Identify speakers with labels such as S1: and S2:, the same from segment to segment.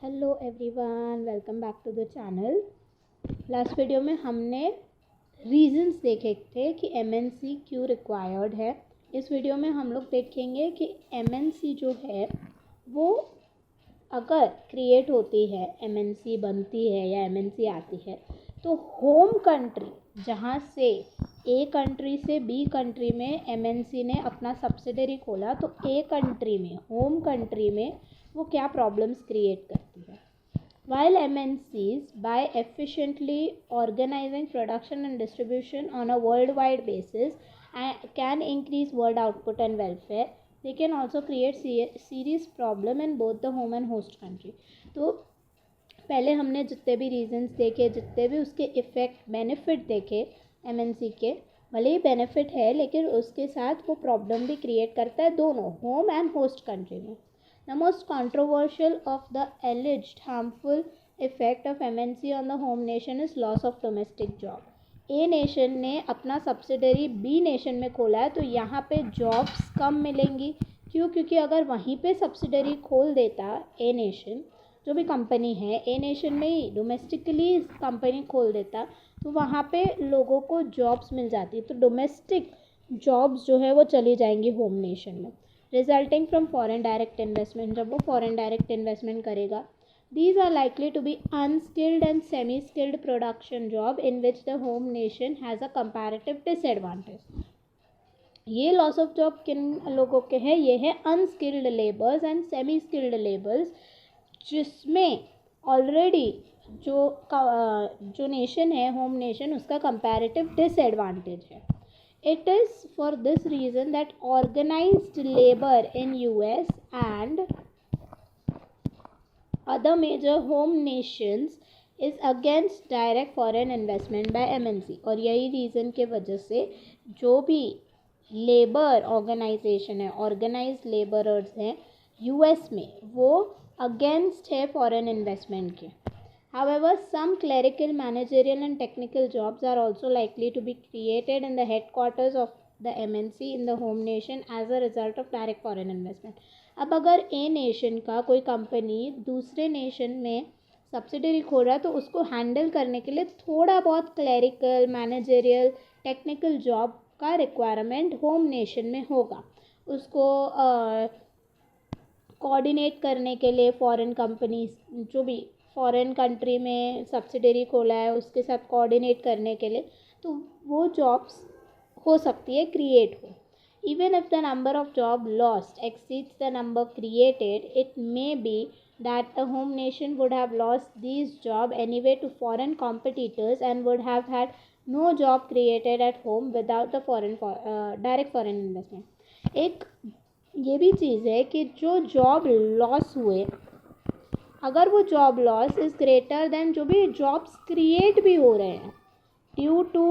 S1: Hello everyone, welcome back to the channel. Last video में हमने reasons देखे थे कि एमएनसी क्यों रिक्वायर्ड है। इस वीडियो में हम लोग देखेंगे कि एमएनसी जो है वो अगर क्रिएट होती है, एमएनसी बनती है या एमएनसी आती है, तो होम कंट्री जहाँ से ए कंट्री से बी कंट्री में एमएनसी ने अपना सब्सिडरी खोला, तो ए कंट्री में, होम कंट्री में वो क्या प्रॉब्लम्स क्रिएट करती है। While MNCs, by efficiently organizing production and distribution on a worldwide basis, can increase world output and welfare, they can also create serious problem in both the home and host country. तो पहले हमने जितने भी reasons देखे, जितने भी उसके effect benefit देखे एमएनसी के, भले ही बेनिफिट है लेकिन उसके साथ वो प्रॉब्लम भी क्रिएट करता है दोनों होम एंड होस्ट कंट्री में. The most controversial of the alleged harmful effect of MNC on the home nation is loss of domestic job. A nation ने अपना सब्सिडरी बी नेशन में खोला है, तो यहाँ पे जॉब्स कम मिलेंगी. क्यों? क्योंकि अगर वहीं पे सब्सिडरी खोल देता ए नेशन, जो भी कंपनी है ए नेशन में ही डोमेस्टिकली कंपनी खोल देता, तो वहाँ पे लोगों को जॉब्स मिल जाती. तो डोमेस्टिक जॉब्स जो है वो चली जाएंगी होम नेशन में, resulting from foreign direct investment. जब वो फॉरेन डायरेक्ट इन्वेस्टमेंट करेगा, these are likely to be unskilled and semi-skilled production job in which the home nation has a comparative disadvantage. ये लॉस ऑफ जॉब किन लोगों के हैं? ये है unskilled labours and semi skilled labours, जिसमें already जो नेशन है, होम नेशन, उसका कंपैरेटिव डिसएडवांटेज है. It is for this reason that organized labor in US and other major home nations is against direct foreign investment by MNC. और यही reason के वजह से जो भी लेबर ऑर्गेनाइजेशन है, ऑर्गेनाइज्ड लेबरर्स हैं यूएस में, वो अगेंस्ट है फॉरेन इन्वेस्टमेंट के. However, some clerical, managerial and technical jobs are also likely to be created in the headquarters of the MNC in the home nation as a result of direct foreign investment. अब अगर a nation का कोई company दूसरे nation में subsidiary खोल रहा है, तो उसको हैंडल करने के लिए थोड़ा बहुत क्लरिकल, मैनेजरियल, टेक्निकल जॉब का रिक्वायरमेंट होम नेशन में होगा. उसको कोऑर्डिनेट करने के लिए फॉरेन कंपनीज, जो भी फॉरेन कंट्री में सब्सिडरी खोला है, उसके साथ कोऑर्डिनेट करने के लिए, तो वो जॉब्स हो सकती है क्रिएट हो. Even if the number of job lost exceeds the number created, it may be that the home nation would have lost these job anyway to foreign competitors and would have had no job created at home without the direct foreign investment. एक ये भी चीज़ है कि जो job loss हुए, अगर वो job loss is greater than जो भी जॉब्स क्रिएट भी हो रहे हैं due to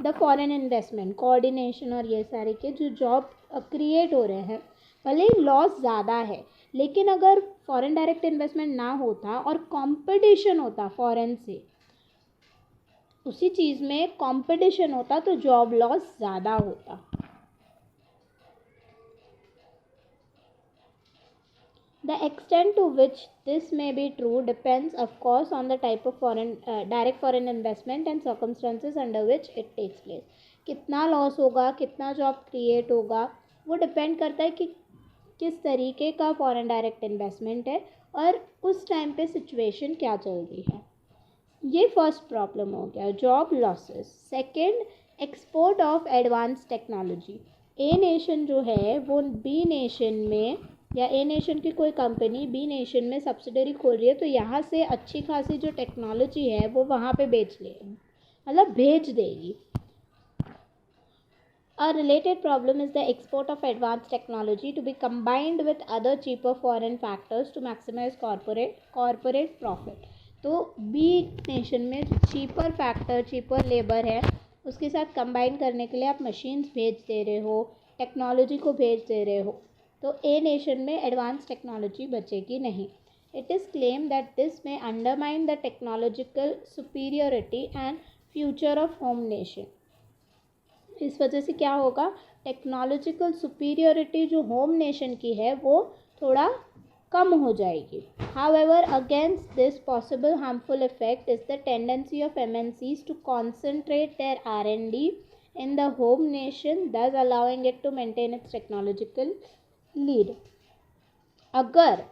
S1: the foreign investment, coordination और ये सारे के जो जॉब क्रिएट हो रहे हैं, भले ही लॉस ज़्यादा है, लेकिन अगर फॉरेन डायरेक्ट इन्वेस्टमेंट ना होता और कंपटीशन होता फॉरेन से, उसी चीज़ में कंपटीशन होता, तो जॉब लॉस ज़्यादा होता. The extent to which this may be true depends, of course, on the type of direct foreign investment and circumstances under which it takes place. कितना लॉस होगा, कितना जॉब क्रिएट होगा, वो depend करता है कि किस तरीके का फॉरेन डायरेक्ट इन्वेस्टमेंट है और उस टाइम पे सिचुएशन क्या चल रही है. ये फर्स्ट प्रॉब्लम हो गया, job losses. Second, export of advance technology. A nation जो है वो बी नेशन में, या ए नेशन की कोई कंपनी बी नेशन में सब्सिडरी खोल रही है, तो यहाँ से अच्छी खासी जो टेक्नोलॉजी है वो वहाँ पे बेच ले, मतलब भेज देगी. A related problem is the export of advanced technology to be combined with other cheaper foreign factors to maximize corporate profit. तो बी नेशन में चीपर फैक्टर, चीपर लेबर है, उसके साथ कंबाइन करने के लिए आप मशीन्स भेज दे रहे हो, टेक्नोलॉजी को भेज दे रहे हो, तो ए नेशन में एडवांस टेक्नोलॉजी बचेगी नहीं. It is claim that this may undermine the technological superiority and future of home nation. इस वजह से क्या होगा, टेक्नोलॉजिकल सुपीरियरिटी जो होम नेशन की है वो थोड़ा कम हो जाएगी. However, against this possible harmful effect is the tendency of MNCs to concentrate their R&D in the home nation, thus allowing it to maintain its technological lead. अगर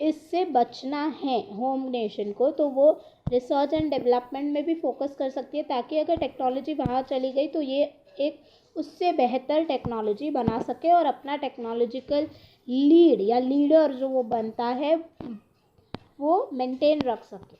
S1: इससे बचना है होम नेशन को तो वो रिसर्च एंड डेवलपमेंट में भी focus कर सकती है, ताकि अगर टेक्नोलॉजी वहाँ चली गई तो ये एक उससे बेहतर टेक्नोलॉजी बना सके और अपना टेक्नोलॉजिकल लीड या लीडर जो वो बनता है वो मेंटेन रख सके.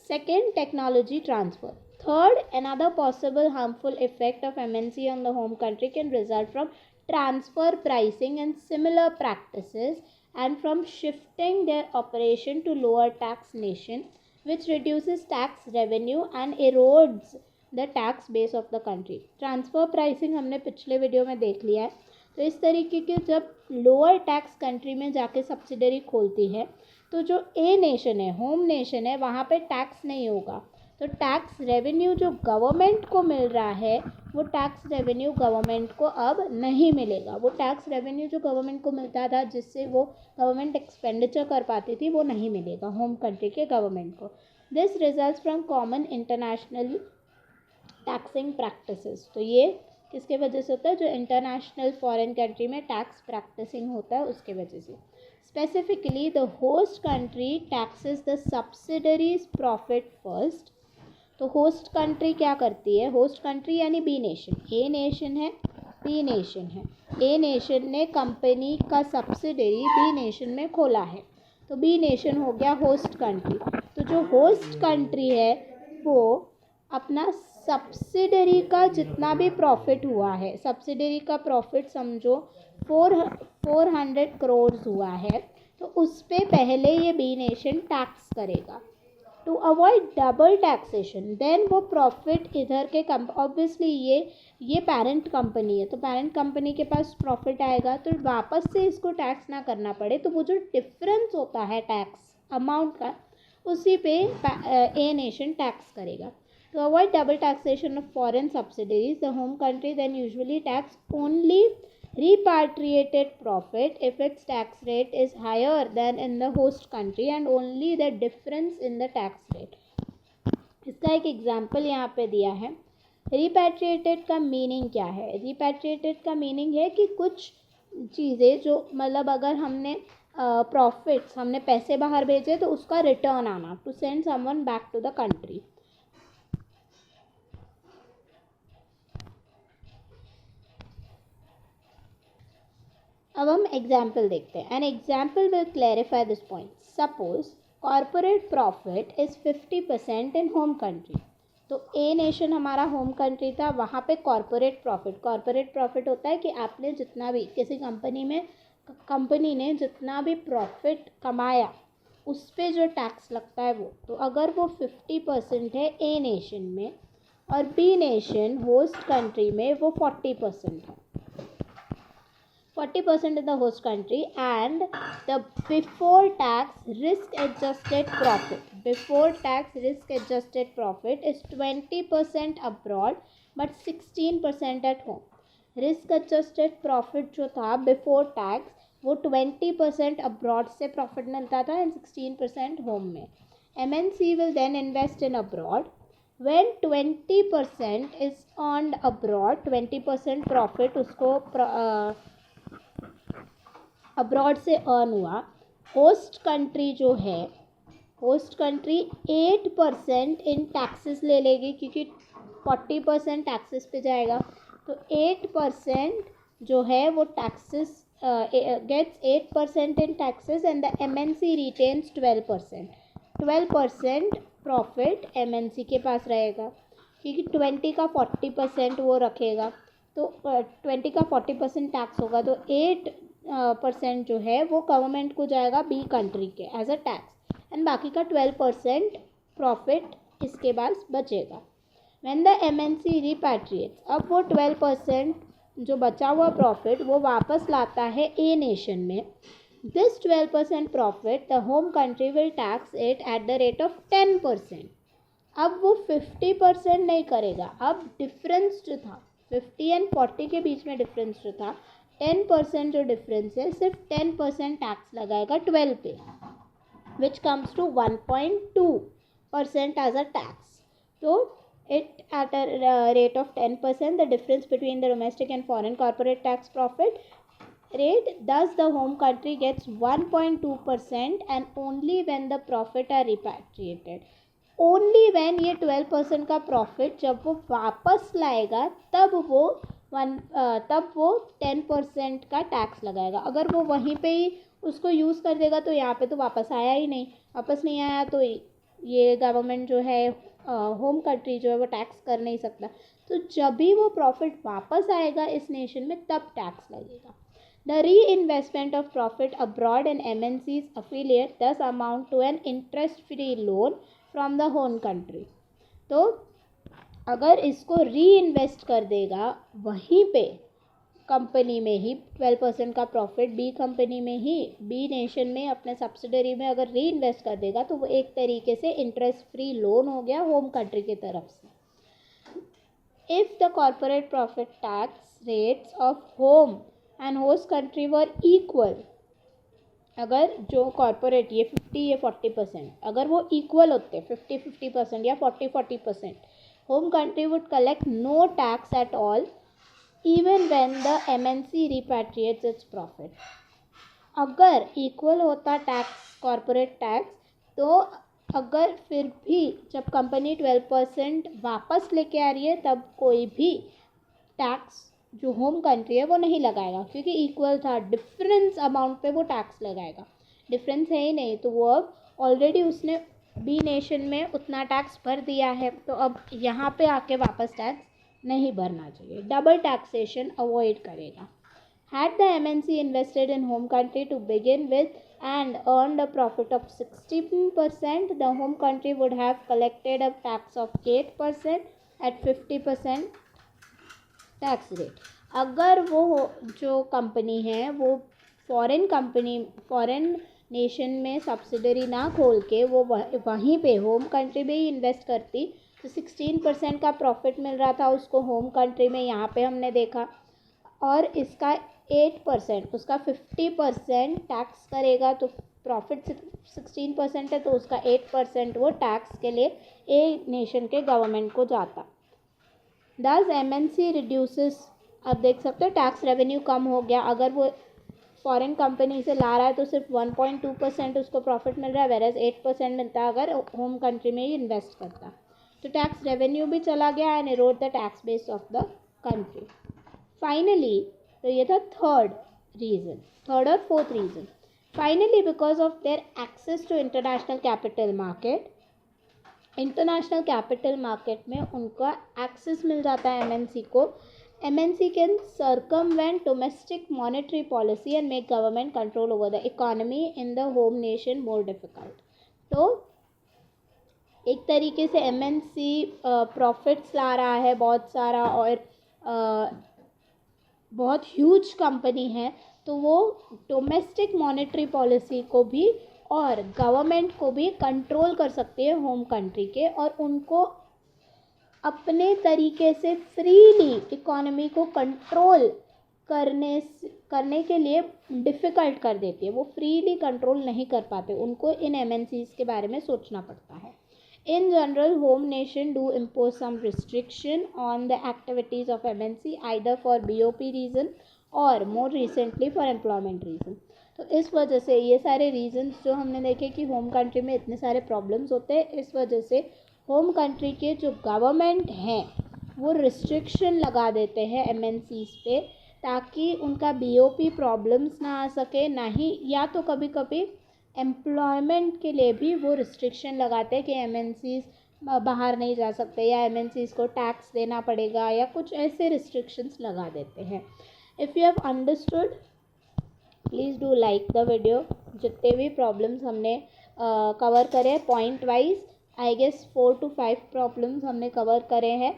S1: Second, technology transfer. Third, another possible harmful effect of MNC on the home country can result from transfer pricing and similar practices, and from shifting their operation to lower tax nation, which reduces tax revenue and erodes the tax base of the country. Transfer pricing हमने पिछले video में देख लिया है. तो इस तरीके के जब लोअर टैक्स कंट्री में जाके सब्सिडरी खोलती है तो जो ए नेशन है, होम नेशन है, वहाँ पे टैक्स नहीं होगा. तो टैक्स रेवेन्यू जो गवर्नमेंट को मिल रहा है वो टैक्स रेवेन्यू गवर्नमेंट को अब नहीं मिलेगा. वो टैक्स रेवेन्यू जो गवर्नमेंट को मिलता था जिससे वो गवर्नमेंट एक्सपेंडिचर कर पाती थी वो नहीं मिलेगा होम कंट्री के गवर्नमेंट को. This results from common international taxing practices. तो ये किसके वजह से होता है? जो इंटरनेशनल फॉरेन कंट्री में टैक्स प्रैक्टिसिंग होता है उसके वजह से. Specifically the host country taxes the subsidiaries profit first. तो होस्ट कंट्री क्या करती है? होस्ट कंट्री यानी बी नेशन. ए नेशन है, बी नेशन है. ए नेशन ने कंपनी का सब्सिडरी बी नेशन में खोला है तो बी नेशन हो गया होस्ट कंट्री. तो जो होस्ट कंट्री है वो अपना सब्सिडरी का जितना भी प्रॉफिट हुआ है, सब्सिडरी का प्रॉफिट समझो 400 करोड़ हुआ है, तो उस पे पहले ये बी नेशन टैक्स करेगा to avoid double taxation. Then वो प्रॉफिट इधर के ऑब्वियसली ये पेरेंट कंपनी है तो पेरेंट कंपनी के पास प्रॉफिट आएगा तो वापस से इसको टैक्स ना करना पड़े, तो वो जो डिफरेंस होता है टैक्स अमाउंट का उसी पे ए नेशन टैक्स करेगा. To avoid double taxation of foreign subsidiaries, the home country then usually tax only repatriated profit if its tax rate is higher than in the host country and only the difference in the tax rate. इसका एक example यहाँ पे दिया है. रिपैट्रिएटेड का meaning क्या है? रिपैट्रिएटेड का मीनिंग है कि कुछ चीज़ें जो मतलब अगर हमने प्रॉफिट्स हमने पैसे बाहर भेजे तो उसका रिटर्न आना, to send someone back to the country. अब हम एग्जाम्पल देखते हैं. An example will clarify this point. Suppose corporate profit is 50% in home country. तो ए नेशन हमारा होम कंट्री था, वहाँ पे कॉर्पोरेट प्रॉफिट होता है कि आपने जितना भी किसी कंपनी ने जितना भी प्रॉफिट कमाया उस पर जो टैक्स लगता है वो. तो अगर वो 50% है ए नेशन में और बी नेशन होस्ट कंट्री में वो 40% है. 40% in the host country, and the before tax risk adjusted profit is 20% abroad but 16% at home. Risk adjusted profit जो था बिफोर टैक्स वो 20% अब्रॉड से प्रॉफिट मिलता था एंड 16% होम में. MNC will then invest in abroad. When 20% is earned abroad, 20% profit उसको abroad से earn हुआ. होस्ट कंट्री जो है, होस्ट कंट्री 8% इन टैक्सेस ले लेगी क्योंकि 40% टैक्सेस पे जाएगा. तो 8% जो है वो taxes gets 8% in taxes and the MNC retains 12%. 12% profit MNC के पास रहेगा क्योंकि 20 का 40% वो रखेगा. तो 20 का 40% टैक्स होगा तो 8% जो है वो गवर्नमेंट को जाएगा बी कंट्री के एज अ टैक्स एंड बाकी का 12% प्रॉफिट इसके पास बचेगा. व्हेन द MNC रिपैट्रिएट्स, अब वो 12% जो बचा हुआ प्रॉफिट वो वापस लाता है ए नेशन में. This 12% profit the home country will tax it at the rate of 10%. अब वो 50% नहीं करेगा. अब डिफरेंस जो था 50 एंड 40 के बीच में डिफरेंस जो था 10% जो डिफरेंस है सिर्फ 10% टैक्स लगाएगा 12 पे, which comes to 1.2% as a tax. तो it at a rate of 10%, the difference between the domestic and foreign corporate tax profit rate, thus the home country gets 1.2% and only when the profit are repatriated. Only when ये 12% का profit जब वो वापस लाएगा तब वो 10% का tax लगाएगा. अगर वो वहीं पे ही उसको यूज़ कर देगा तो यहाँ पे तो वापस आया ही नहीं. वापस नहीं आया तो ये गवर्नमेंट जो है होम कंट्री जो है वो टैक्स कर नहीं सकता. तो जब भी वो प्रॉफिट वापस आएगा इस नेशन में तब टैक्स लगेगा. द री investment of profit abroad in MNC's affiliate thus amount to an interest free loan from the home country. तो अगर इसको री इन्वेस्ट कर देगा वहीं पे कंपनी में ही 12% का प्रॉफिट बी कंपनी में ही बी नेशन में अपने सब्सिडरी में अगर री इन्वेस्ट कर देगा तो वो एक तरीके से इंटरेस्ट फ्री लोन हो गया होम कंट्री की तरफ से. If the corporate profit tax rates of home and host country were equal, अगर जो कॉर्पोरेट ये 50 ये 40% अगर वो इक्वल होते 50-50% या 40-40%, home country would collect no tax at all even when the MNC repatriates its profit. अगर इक्वल होता टैक्स कॉर्पोरेट टैक्स तो अगर फिर भी जब कंपनी 12% वापस लेके आ रही है तब कोई भी टैक्स जो होम कंट्री है वो नहीं लगाएगा क्योंकि इक्वल था. डिफरेंस अमाउंट पे वो टैक्स लगाएगा. डिफरेंस है ही नहीं तो वो अब ऑलरेडी उसने बी नेशन में उतना टैक्स भर दिया है तो अब यहाँ पे आके वापस टैक्स नहीं भरना चाहिए. डबल टैक्सेशन अवॉइड करेगा. Had the MNC invested in home country to begin with and earned a profit of 16%, the home country would have collected a tax of 8% at 50% tax rate. अगर वो जो company है वो foreign nation में subsidiary ना खोल के वो वहीं पे होम कंट्री में ही इन्वेस्ट करती तो 16% का प्रॉफिट मिल रहा था उसको होम कंट्री में, यहाँ पे हमने देखा, और इसका 8% उसका 50% टैक्स करेगा तो प्रॉफिट 16% है तो उसका 8% वो टैक्स के लिए ए नेशन के गवर्नमेंट को जाता. दस MNC रिड्यूसेस, अब देख सकते हो टैक्स रेवेन्यू कम हो गया. अगर वो फॉरेन कंपनी से ला रहा है तो सिर्फ 1.2% उसको प्रॉफिट मिल रहा है वेरएज 8% मिलता है अगर होम कंट्री में ही इन्वेस्ट करता. तो टैक्स रेवेन्यू भी चला गया and erode the tax base of the country. Finally तो ये था थर्ड और fourth reason. Finally because of their access to international capital market, international capital market में उनका एक्सेस मिल जाता है MNC को. MNC can circumvent domestic monetary policy and make government control over the economy in the home nation more difficult. तो एक तरीके से MNC प्रॉफिट्स ला रहा है बहुत सारा और बहुत ह्यूज कंपनी है तो वो डोमेस्टिक मॉनेटरी पॉलिसी को भी और गवर्नमेंट को भी कंट्रोल कर सकती है होम कंट्री के और उनको अपने तरीके से फ्रीली इकोनॉमी को कंट्रोल करने के लिए डिफ़िकल्ट कर देती है. वो फ्रीली कंट्रोल नहीं कर पाते, उनको इन MNCs के बारे में सोचना पड़ता है. In general, home nation do impose some restriction on the activities of MNC either for BOP reason और more recently for employment reason. तो इस वजह से ये सारे रीजंस जो हमने देखे कि होम कंट्री में इतने सारे प्रॉब्लम्स होते हैं, इस वजह से होम कंट्री के जो गवर्नमेंट हैं वो रिस्ट्रिक्शन लगा देते हैं MNCs पे ताकि उनका BOP प्रॉब्लम्स ना आ सके. ना ही या तो कभी कभी एम्प्लॉयमेंट के लिए भी वो रिस्ट्रिक्शन लगाते हैं कि MNCs बाहर नहीं जा सकते या MNCs को टैक्स देना पड़ेगा या कुछ ऐसे रिस्ट्रिक्शंस लगा देते हैं. If you have understood please do like the video. जितने भी प्रॉब्लम्स हमने कवर करे point wise, I guess 4 to 5 problems हमने कवर करे हैं.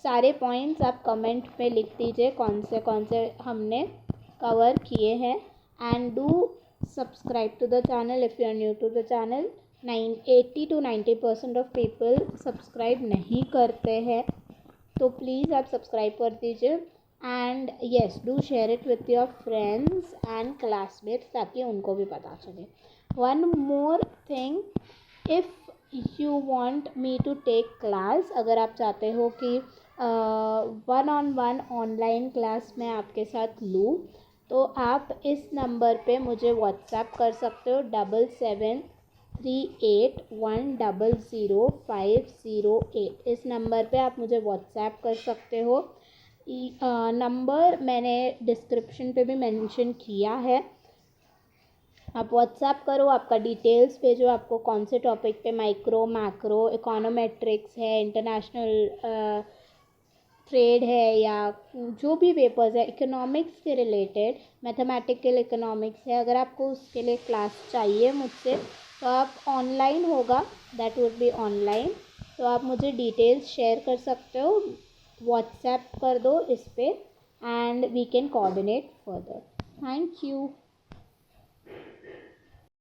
S1: सारे पॉइंट्स आप कमेंट में लिख दीजिए कौन से हमने कवर किए हैं. And do subscribe to the channel if you are new to the channel. 80 to 90% of people subscribe नहीं करते हैं तो प्लीज़ आप सब्सक्राइब कर दीजिए and yes do share it with your friends and classmates ताकि उनको भी पता चले. One more thing, if you want me to take class, अगर आप चाहते हो कि 1-on-1 ऑनलाइन क्लास मैं आपके साथ लूँ, तो आप इस नंबर पे मुझे व्हाट्सएप कर सकते हो 7738100508. इस नंबर पे आप मुझे व्हाट्सएप कर सकते हो. नंबर मैंने डिस्क्रिप्शन पे भी मेंशन किया है. आप व्हाट्सएप करो, आपका डिटेल्स भेजो, आपको कौन से टॉपिक पे, माइक्रो, मैक्रो, इकोनोमेट्रिक्स है, इंटरनेशनल ट्रेड है, या जो भी पेपर्स है इकोनॉमिक्स के रिलेटेड, मैथमेटिकल इकोनॉमिक्स है, अगर आपको उसके लिए क्लास चाहिए मुझसे तो आप ऑनलाइन होगा, दैट वुड बी ऑनलाइन, तो आप मुझे डिटेल्स शेयर कर सकते हो, व्हाट्सएप कर दो इस पर and we can coordinate further. Thank you.